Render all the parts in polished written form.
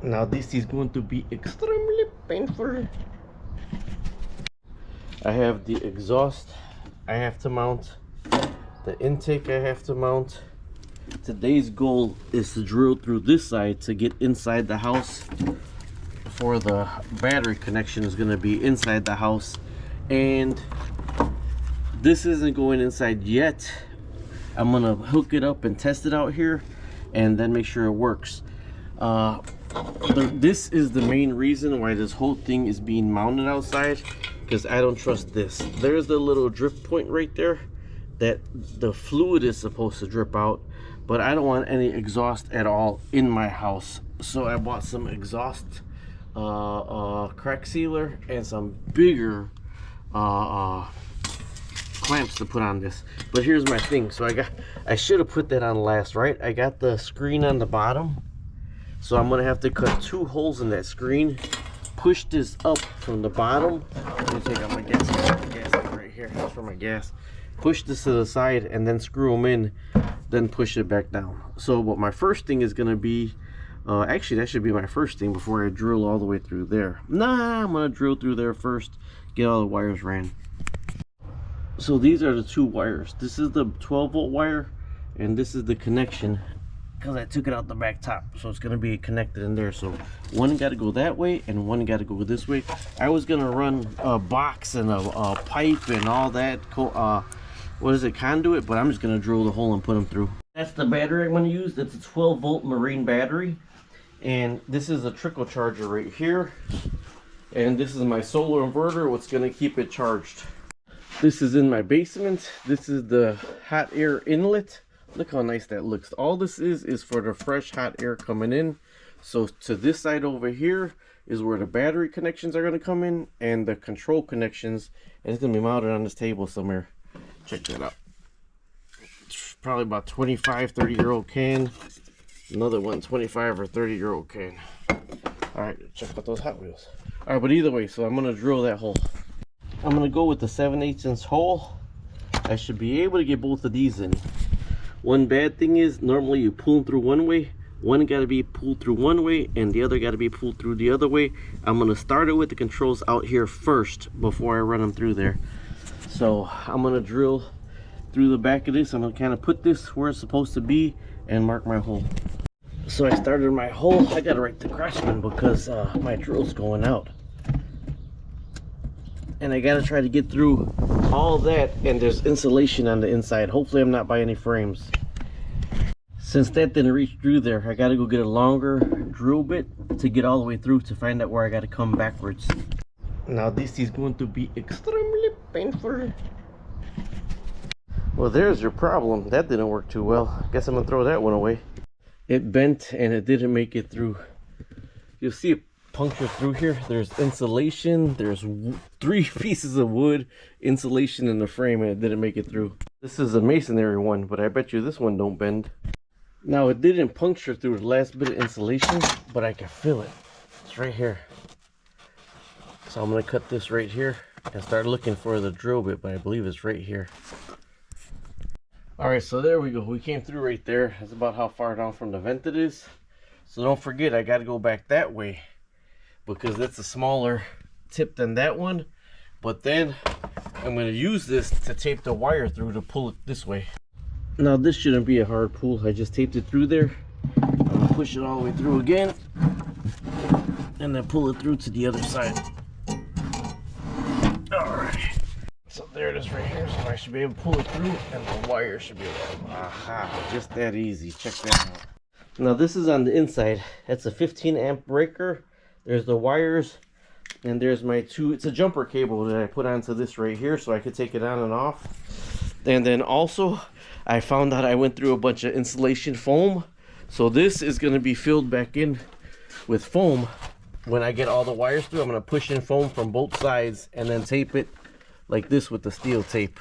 Now this is going to be extremely painful. I have the exhaust I have to mount, the intake I have to mount. Today's goal is to drill through this side to get inside the house, for the battery connection is going to be inside the house, and this isn't going inside yet. I'm going to hook it up and test it out here and then make sure it works. This is the main reason why this whole thing is being mounted outside, because I don't trust this. There's the little drip point right there that the fluid is supposed to drip out, but I don't want any exhaust at all in my house. So I bought some exhaust crack sealer and some bigger clamps to put on this. But here's my thing. So I should have put that on last, right? I got the screen on the bottom, so I'm gonna have to cut 2 holes in that screen, push this up from the bottom. Let me take out my gas right here. That's for my gas. Push this to the side and then screw them in, then push it back down. So what my first thing is gonna be, actually that should be my first thing before I drill all the way through there. Nah, I'm gonna drill through there first, get all the wires ran. So these are the 2 wires. This is the 12-volt wire, and this is the connection, because I took it out the back top, so it's going to be connected in there. So one got to go that way and one got to go this way. I was going to run a box and a pipe and all that, what is it, conduit, but I'm just going to drill the hole and put them through. That's the battery I'm going to use. That's a 12-volt marine battery, and this is a trickle charger right here, and this is my solar inverter, what's going to keep it charged. This is in my basement. This is the hot air inlet. Look how nice that looks. All this is for the fresh hot air coming in. So to this side over here is where the battery connections are going to come in, and the control connections, and it's going to be mounted on this table somewhere. Check that out. It's probably about 25-30-year-old can. Another one, 25 or 30-year-old can. All right, check out those Hot Wheels. All right, but either way, so I'm going to drill that hole. I'm going to go with the 7/8" hole. I should be able to get both of these in. One bad thing is, normally you pull them through one way. One got to be pulled through one way and the other got to be pulled through the other way. I'm going to start it with the controls out here first before I run them through there. So I'm going to drill through the back of this. I'm going to kind of put this where it's supposed to be and mark my hole. So I started my hole. I got to write the Craftsman because my drill's going out. And I gotta try to get through all that, and there's insulation on the inside. Hopefully I'm not by any frames. Since that didn't reach through there, I gotta go get a longer drill bit to get all the way through to find out where I gotta come backwards. Now this is going to be extremely painful. Well, there's your problem. That didn't work too well. I guess I'm gonna throw that one away. It bent and it didn't make it through. You'll see it puncture through here. There's insulation, there's 3 pieces of wood, insulation in the frame, and it didn't make it through. This is a masonry one, but I bet you this one don't bend. Now it didn't puncture through the last bit of insulation, but I can feel it. It's right here. So I'm going to cut this right here and start looking for the drill bit, but I believe it's right here. Alright, so there we go. We came through right there. That's about how far down from the vent it is. So don't forget, I got to go back that way, because that's a smaller tip than that one. But then I'm going to use this to tape the wire through to pull it this way. Now this shouldn't be a hard pull. I just taped it through there. I'm going to push it all the way through again and then pull it through to the other side. Alright, so there it is right here. So I should be able to pull it through and the wire should be able to, aha, just that easy. Check that out. Now this is on the inside. That's a 15-amp breaker. There's the wires, and there's my 2, it's a jumper cable that I put onto this right here so I could take it on and off. And then also, I found out I went through a bunch of insulation foam. So this is going to be filled back in with foam. When I get all the wires through, I'm going to push in foam from both sides and then tape it like this with the steel tape.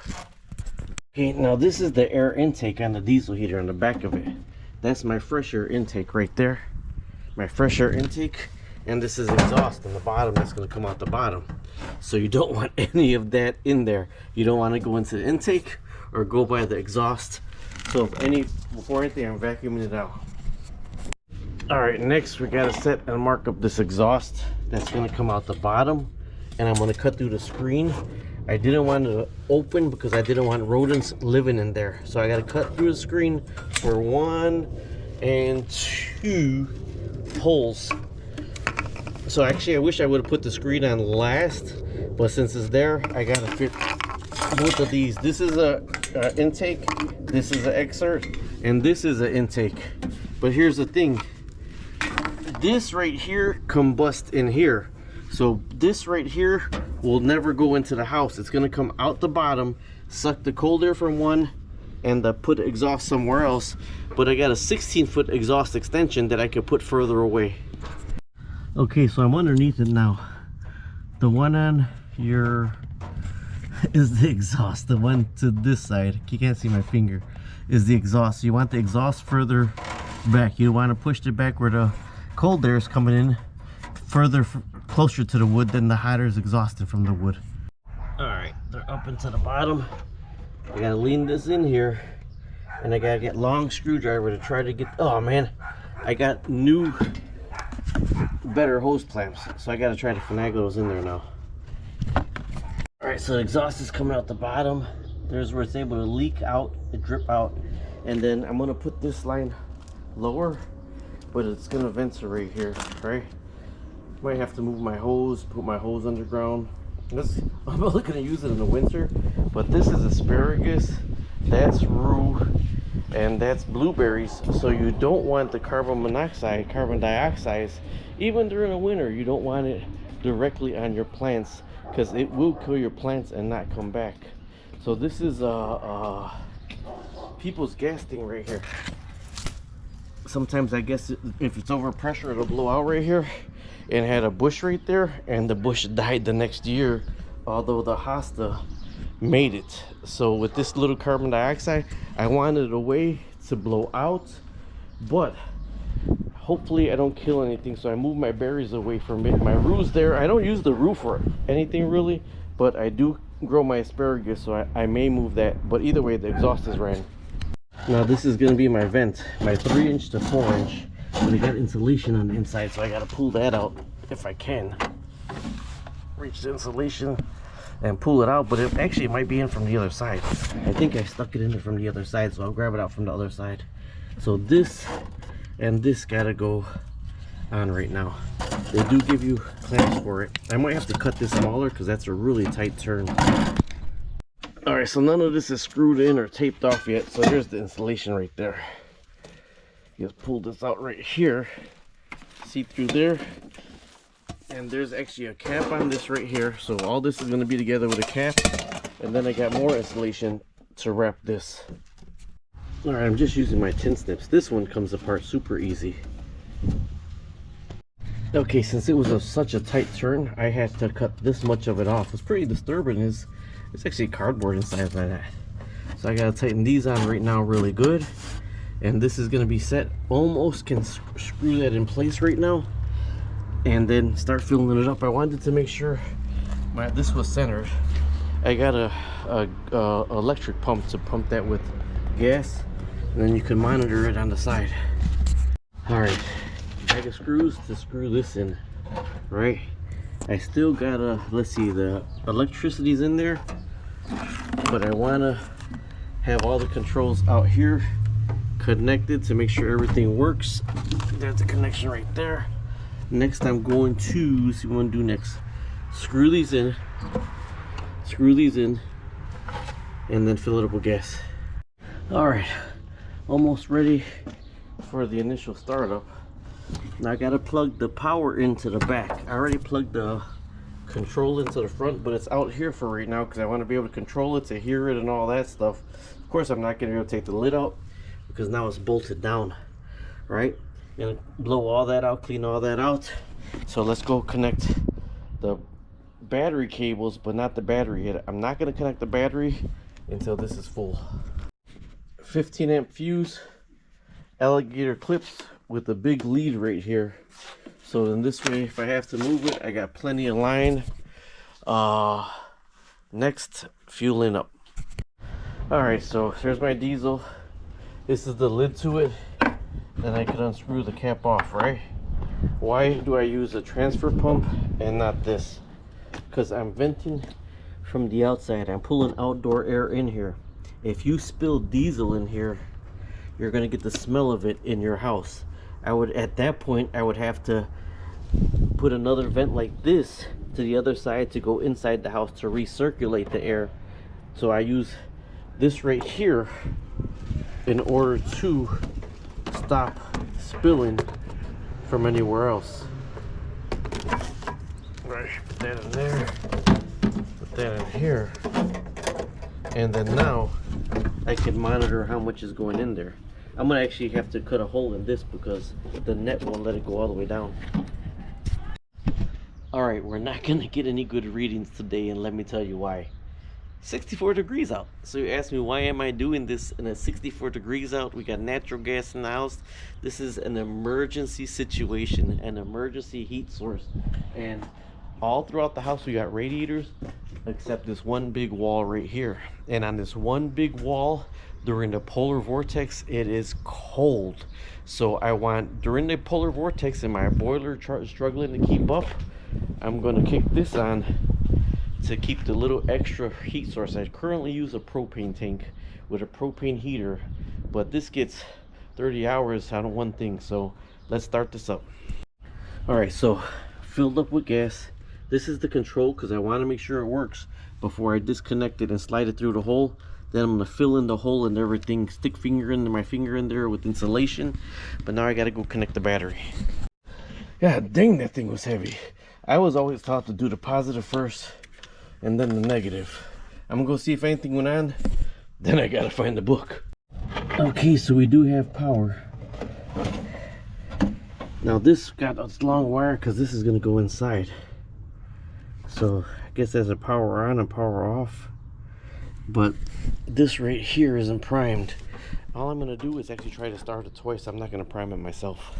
Okay, now this is the air intake on the diesel heater on the back of it. That's my fresh air intake right there. My fresh air intake. And this is exhaust on the bottom that's going to come out the bottom. So you don't want any of that in there. You don't want to go into the intake or go by the exhaust. So before anything, I'm vacuuming it out. All right, next we gotta set and mark up this exhaust that's gonna come out the bottom, and I'm gonna cut through the screen. I didn't want it to open because I didn't want rodents living in there. So I gotta cut through the screen for 1 and 2 holes. So actually I wish I would have put the screen on last, but since it's there, I gotta fit both of these. This is a intake, this is an exert, and this is an intake. But here's the thing, this right here combusts in here. So this right here will never go into the house. It's gonna come out the bottom, suck the cold air from one, and put exhaust somewhere else. But I got a 16-foot exhaust extension that I could put further away. Okay, so I'm underneath it now. The one on your is the exhaust. The one to this side, you can't see my finger, is the exhaust. You want the exhaust further back. You want to push it back where the cold air is coming in, further closer to the wood than the hot air is exhausted from the wood. All right, they're up into the bottom. I gotta lean this in here, and I gotta get long screwdriver to try to get. Oh man, I got new, better hose clamps, so I gotta try to finagle those in there now. All right, so the exhaust is coming out the bottom. There's where it's able to leak out, drip out, and then I'm gonna put this line lower, but it's gonna vent right here, right? Might have to move my hose, put my hose underground. I'm only gonna use it in the winter, but this is asparagus, that's rue, and that's blueberries. So you don't want the carbon monoxide, carbon dioxide, even during the winter. You don't want it directly on your plants because it will kill your plants and not come back. So this is people's gas thing right here. Sometimes I guess if it's over pressure, it'll blow out right here. And had a bush right there, and the bush died the next year, although the hosta made it. So with this little carbon dioxide, I wanted a way to blow out, but hopefully I don't kill anything. So I moved my berries away from it. My rue's there. I don't use the rue for anything really, but I do grow my asparagus, so I may move that. But either way, the exhaust is ran. Now this is gonna be my vent, my 3-inch to 4-inch. But I got insulation on the inside, so I gotta pull that out if I can. Reach the insulation and pull it out, but it actually might be in from the other side. I think I stuck it in there from the other side, so I'll grab it out from the other side. So this and this gotta go on right now. They do give you clamps for it. I might have to cut this smaller because that's a really tight turn. All right, so none of this is screwed in or taped off yet, so there's the insulation right there. Just pull this out right here, see through there, and there's actually a cap on this right here. So all this is going to be together with a cap, and then I got more insulation to wrap this. All right, I'm just using my tin snips. This one comes apart super easy. Okay, since it was such a tight turn, I had to cut this much of it off. What's pretty disturbing is it's actually cardboard inside of that. So I got to tighten these on right now really good. And this is going to be set, almost can screw that in place right now, and then start filling it up. I wanted to make sure this was centered. I got a electric pump to pump that with gas, and then you can monitor it on the side. All right, bag of screws to screw this in, right? I still gotta, let's see, the electricity's in there, but I want to have all the controls out here connected to make sure everything works. There's the connection right there. Next I'm going to see what I'm gonna do next. Screw these in, and then fill it up with gas. All right, almost ready for the initial startup. Now I gotta plug the power into the back. I already plugged the control into the front, but it's out here for right now because I want to be able to control it, to hear it and all that stuff. Of course I'm not gonna be able to take the lid out because now it's bolted down, right? Gonna blow all that out, clean all that out. So let's go connect the battery cables, but not the battery yet. I'm not gonna connect the battery until this is full. 15 amp fuse, alligator clips with a big lead right here. So then this way, if I have to move it, I got plenty of line. Next, fueling up. All right, so there's my diesel. This is the lid to it. And then I could unscrew the cap off, right? Why do I use a transfer pump and not this? Because I'm venting from the outside. I'm pulling outdoor air in here. If you spill diesel in here, you're gonna get the smell of it in your house. At that point, I would have to put another vent like this to the other side to go inside the house to recirculate the air. So I use this right here in order to stop spilling from anywhere else. Right, put that in there, put that in here, and then now I can monitor how much is going in there. I'm gonna actually have to cut a hole in this because the net won't let it go all the way down. Alright, we're not gonna get any good readings today, and let me tell you why. 64 degrees out. So you ask me, why am I doing this in a 64 degrees out? We got natural gas in the house. This is an emergency situation, an emergency heat source. And all throughout the house we got radiators, except this one big wall right here. And on this one big wall, during the polar vortex, it is cold. So I want, during the polar vortex and my boiler struggling to keep up, I'm going to kick this on to keep the little extra heat source. I currently use a propane tank with a propane heater, but this gets 30 hours out of one thing. So let's start this up. All right, so filled up with gas. This is the control because I want to make sure it works before I disconnect it and slide it through the hole. Then I'm going to fill in the hole and everything, stick my finger in there with insulation. But now I got to go connect the battery. God dang, that thing was heavy. I was always taught to do the positive first and then the negative. I'm gonna go see if anything went on, then I gotta find the book. Okay, so we do have power. Now this got a long wire because this is gonna go inside. So I guess there's a power on and power off. But this right here isn't primed. All I'm gonna do is actually try to start it twice. I'm not gonna prime it myself.